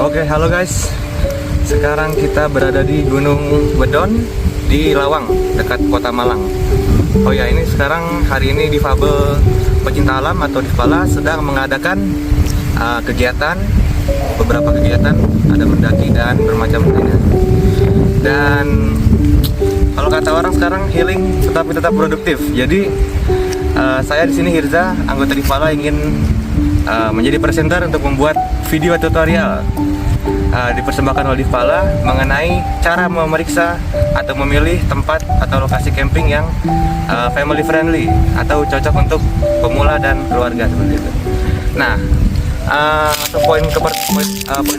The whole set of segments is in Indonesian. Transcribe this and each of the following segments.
Oke, halo guys. Sekarang kita berada di Gunung Wedon di Lawang, dekat Kota Malang. Oh ya, ini sekarang hari ini Difabel Pecinta Alam atau Difala sedang mengadakan beberapa kegiatan, ada mendaki dan bermacam lainnya. Dan kalau kata orang sekarang healing tetapi tetap produktif. Jadi saya di sini Hirza, anggota Difala, ingin menjadi presenter untuk membuat video tutorial dipersembahkan oleh Difala mengenai cara memeriksa atau memilih tempat atau lokasi camping yang family friendly atau cocok untuk pemula dan keluarga seperti itu. Nah, poin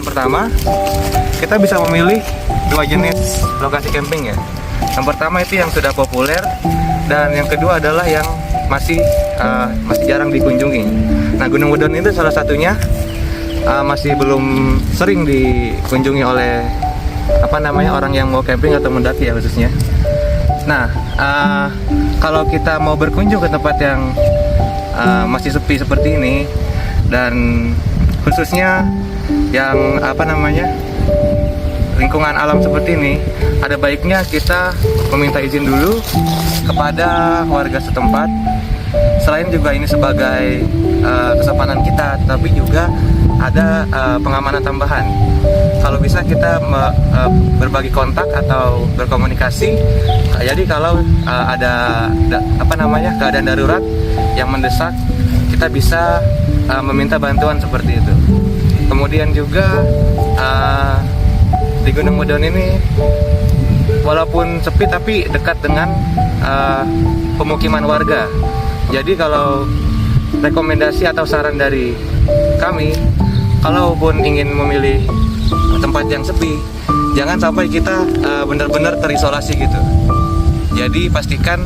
pertama, kita bisa memilih dua jenis lokasi camping ya. Yang pertama itu yang sudah populer, dan yang kedua adalah yang masih jarang dikunjungi. Nah, Gunung Wedon itu salah satunya masih belum sering dikunjungi oleh orang yang mau camping atau mendaki ya khususnya. Nah, kalau kita mau berkunjung ke tempat yang masih sepi seperti ini, dan khususnya yang lingkungan alam seperti ini, ada baiknya kita meminta izin dulu kepada warga setempat. Selain juga ini sebagai kesopanan kita, tapi juga ada pengamanan tambahan. Kalau bisa kita berbagi kontak atau berkomunikasi. Jadi kalau ada keadaan darurat yang mendesak, kita bisa meminta bantuan seperti itu. Kemudian juga di Gunung Wedon ini walaupun sepi tapi dekat dengan pemukiman warga. Jadi kalau rekomendasi atau saran dari kami, kalaupun ingin memilih tempat yang sepi, jangan sampai kita benar-benar terisolasi gitu. Jadi pastikan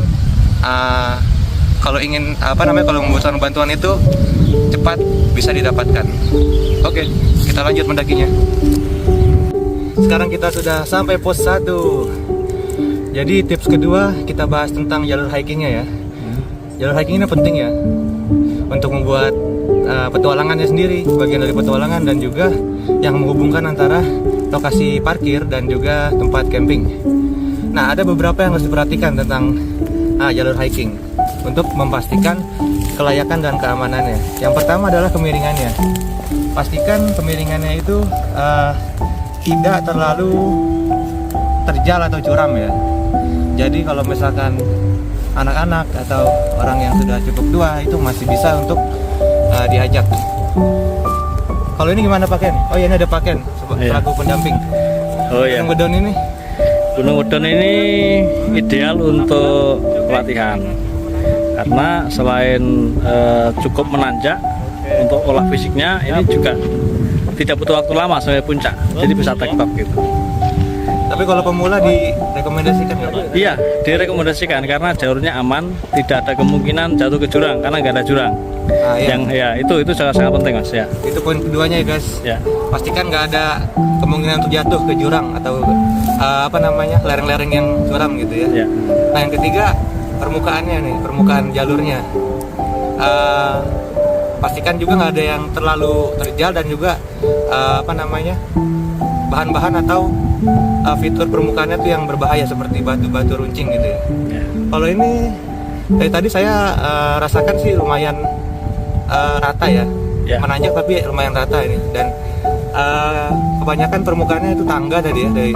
kalau ingin kalau membutuhkan bantuan itu cepat bisa didapatkan. Oke, kita lanjut mendakinya. Sekarang kita sudah sampai pos 1. Jadi tips kedua, kita bahas tentang jalur hikingnya ya. Jalur hiking ini penting ya untuk membuat petualangannya sendiri, bagian dari petualangan, dan juga yang menghubungkan antara lokasi parkir dan juga tempat camping. Nah, ada beberapa yang harus diperhatikan tentang jalur hiking untuk memastikan kelayakan dan keamanannya. Yang pertama adalah kemiringannya. Pastikan kemiringannya itu tidak terlalu terjal atau curam ya. Jadi kalau misalkan anak-anak atau orang yang sudah cukup tua itu masih bisa untuk diajak. Kalau ini gimana Pak Ken? Oh ya, ini ada Pak Ken selaku pendamping. Oh ya. Gunung Wedon ini ideal untuk pelatihan karena selain cukup menanjak, untuk olah fisiknya ini juga tidak butuh waktu lama sampai puncak, jadi bisa tektok gitu. Tapi kalau pemula direkomendasikan nggak Pak? Iya, direkomendasikan karena jalurnya aman, tidak ada kemungkinan jatuh ke jurang karena nggak ada jurang. Iya. Yang ya itu sangat penting Mas ya. Itu poin keduanya ya guys. Ya. Pastikan nggak ada kemungkinan untuk jatuh ke jurang atau lereng-lereng yang curam gitu ya. Nah, yang ketiga permukaannya nih, permukaan jalurnya. Pastikan juga nggak ada yang terlalu terjal, dan juga bahan-bahan atau fitur permukaannya tuh yang berbahaya seperti batu-batu runcing gitu ya. Kalau ini dari tadi saya rasakan sih lumayan rata ya. Menanjak tapi lumayan rata ini, dan kebanyakan permukaannya itu tangga tadi ya, dari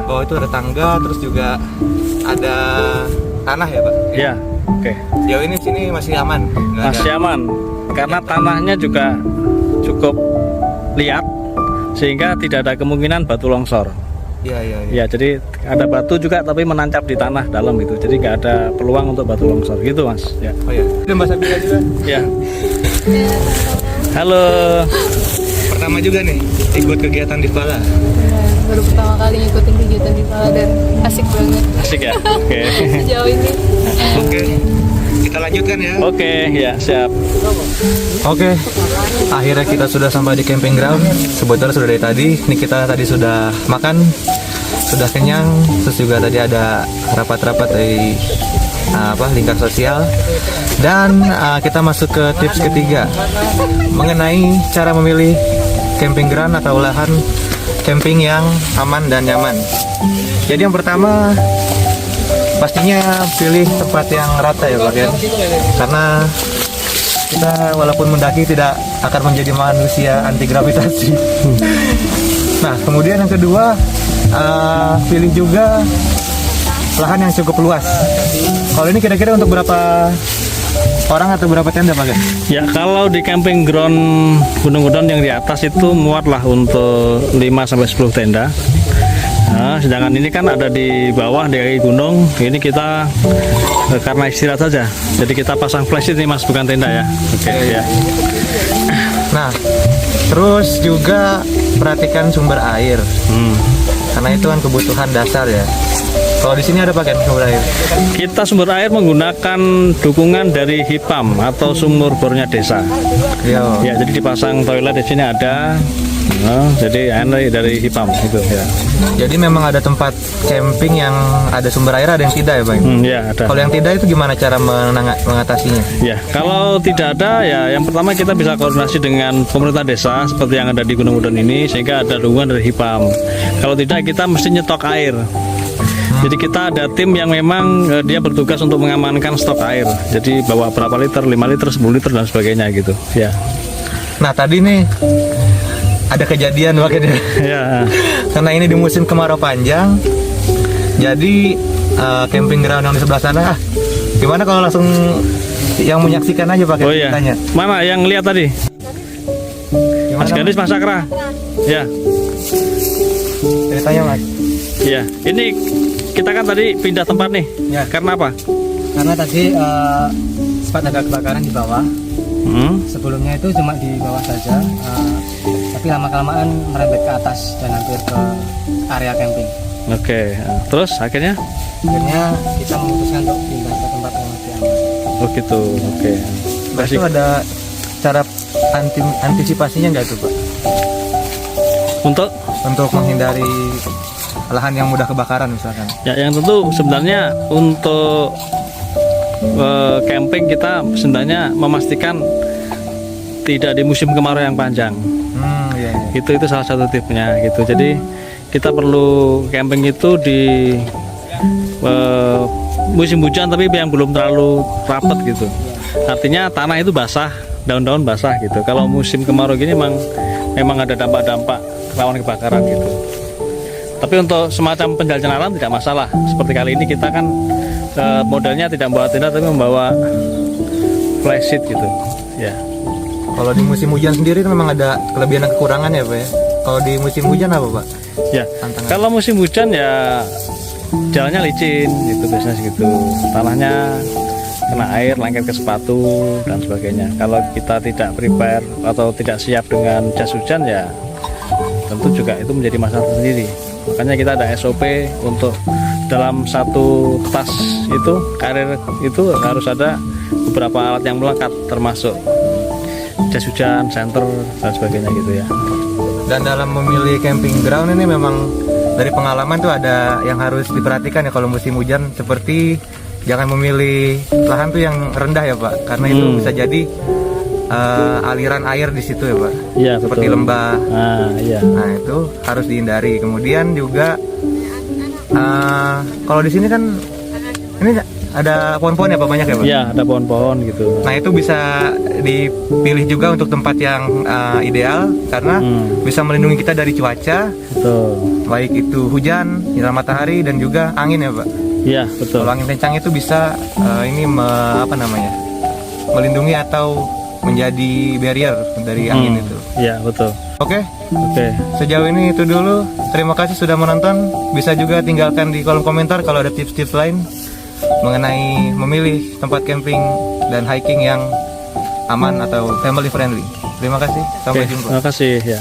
bawah itu ada tangga, terus juga ada tanah ya Pak. Iya, oke. Jauh ini sini masih aman. Masih aman karena tanahnya juga cukup liat sehingga tidak ada kemungkinan batu longsor. Iya. Ya, jadi ada batu juga tapi menancap di tanah dalam itu, jadi nggak ada peluang untuk batu longsor gitu Mas. Ya. Oh ya. Ada Mbak Sabila juga. Ya. Halo. Pertama juga nih ikut kegiatan Difala. Baru pertama kali ngikutin kegiatan Difala dan asik banget. Asik ya. Oke. Sejauh ini. Oke. Kita lanjutkan ya. Oke, ya siap. Oke, akhirnya kita sudah sampai di camping ground. Sebetulnya sudah dari tadi. Ini kita tadi sudah makan, sudah kenyang. Terus juga tadi ada rapat-rapat dari lingkar sosial. Dan kita masuk ke tips ketiga mengenai cara memilih camping ground atau lahan camping yang aman dan nyaman. Jadi yang pertama pastinya pilih tempat yang rata ya Pak Ken. Karena kita walaupun mendaki tidak akan menjadi manusia anti gravitasi. Nah kemudian yang kedua pilih juga lahan yang cukup luas. Kalau ini kira-kira untuk berapa orang atau berapa tenda Pak Ken? Ya, kalau di camping ground Gunung Wedon yang di atas itu muatlah untuk 5-10 tenda. Nah, sedangkan ini kan ada di bawah di kaki gunung. Ini kita karena istirahat saja. Jadi kita pasang flashlight ini Mas, bukan tenda ya. Oke ya. Nah, terus juga perhatikan sumber air. Karena itu kan kebutuhan dasar ya. Kalau di sini ada pakai sumber air. Kita sumber air menggunakan dukungan dari HIPAM atau sumur bornya desa. Yo. Ya, jadi dipasang toilet di sini ada. Nah, jadi air dari HIPAM itu ya. Jadi memang ada tempat camping yang ada sumber air, ada yang tidak ya Pak? Ya, ada. Kalau yang tidak itu gimana cara mengatasinya? Ya, kalau tidak ada ya yang pertama kita bisa koordinasi dengan pemerintah desa seperti yang ada di Gunung Wedon ini sehingga ada dukungan dari HIPAM. Kalau tidak kita mesti nyetok air. Jadi kita ada tim yang memang dia bertugas untuk mengamankan stok air. Jadi bawa berapa liter, 5 liter, 10 liter dan sebagainya gitu. Ya. Nah tadi nih ada kejadian makanya. Ya. Karena ini di musim kemarau panjang. Jadi camping ground yang di sebelah sana. Gimana kalau langsung yang menyaksikan aja pakai ceritanya? Mana yang lihat tadi? Gimana, Mas Gadis, Mas Sakra. Ya. Ceritanya Mas. Ya. Ini kita kan tadi pindah tempat nih. Ya. Karena apa? Karena tadi sempat ada kebakaran di bawah. Sebelumnya itu cuma di bawah saja, tapi lama-kelamaan merembet ke atas dan hampir ke area camping. Oke. Terus akhirnya Kita memutuskan untuk pindah ke tempat yang lebih aman. oh gitu. Oke. Nah, itu ada cara antisipasinya nggak tuh Pak? Untuk menghindari lahan yang mudah kebakaran misalkan. Ya, yang tentu sebenarnya untuk camping kita sebenarnya memastikan tidak di musim kemarau yang panjang. Iya. Itu salah satu tipsnya gitu. Jadi kita perlu camping itu di musim hujan tapi yang belum terlalu rapat gitu. Artinya tanah itu basah, daun-daun basah gitu. Kalau musim kemarau gini memang ada dampak-dampak rawan kebakaran gitu. Tapi untuk semacam penjalanan tidak masalah. Seperti kali ini kita kan modelnya tidak membawa tenda tapi membawa flashlight gitu. Ya. Kalau di musim hujan sendiri itu memang ada kelebihan dan kekurangan ya Pak ya. Kalau di musim hujan apa Pak? Ya. Tantangan. Kalau musim hujan ya jalannya licin gitu biasanya gitu. Tanahnya kena air, lengket ke sepatu dan sebagainya. Kalau kita tidak prepare atau tidak siap dengan jas hujan ya tentu juga itu menjadi masalah sendiri. Makanya kita ada SOP untuk dalam satu tas itu karir itu harus ada beberapa alat yang melekat termasuk jas hujan, senter dan sebagainya gitu ya. Dan dalam memilih camping ground ini memang dari pengalaman tuh ada yang harus diperhatikan ya kalau musim hujan, seperti jangan memilih lahan tuh yang rendah ya Pak, karena itu bisa jadi aliran air di situ ya Pak. Iya, seperti betul. lembah. Iya. Nah itu harus dihindari. Kemudian juga kalau di sini kan ini ada pohon-pohon ya Pak, banyak ya Pak? Iya, ada pohon-pohon gitu. Nah itu bisa dipilih juga untuk tempat yang ideal karena bisa melindungi kita dari cuaca, Betul. baik itu hujan, sinar matahari dan juga angin ya Pak. Iya, betul. Kalau angin kencang itu bisa melindungi atau menjadi barrier dari angin itu. Iya, betul. Oke, Oke. sejauh ini itu dulu. Terima kasih sudah menonton. Bisa juga tinggalkan di kolom komentar kalau ada tips-tips lain mengenai memilih tempat camping dan hiking yang aman atau family friendly. Terima kasih, sampai Oke, jumpa. terima kasih ya.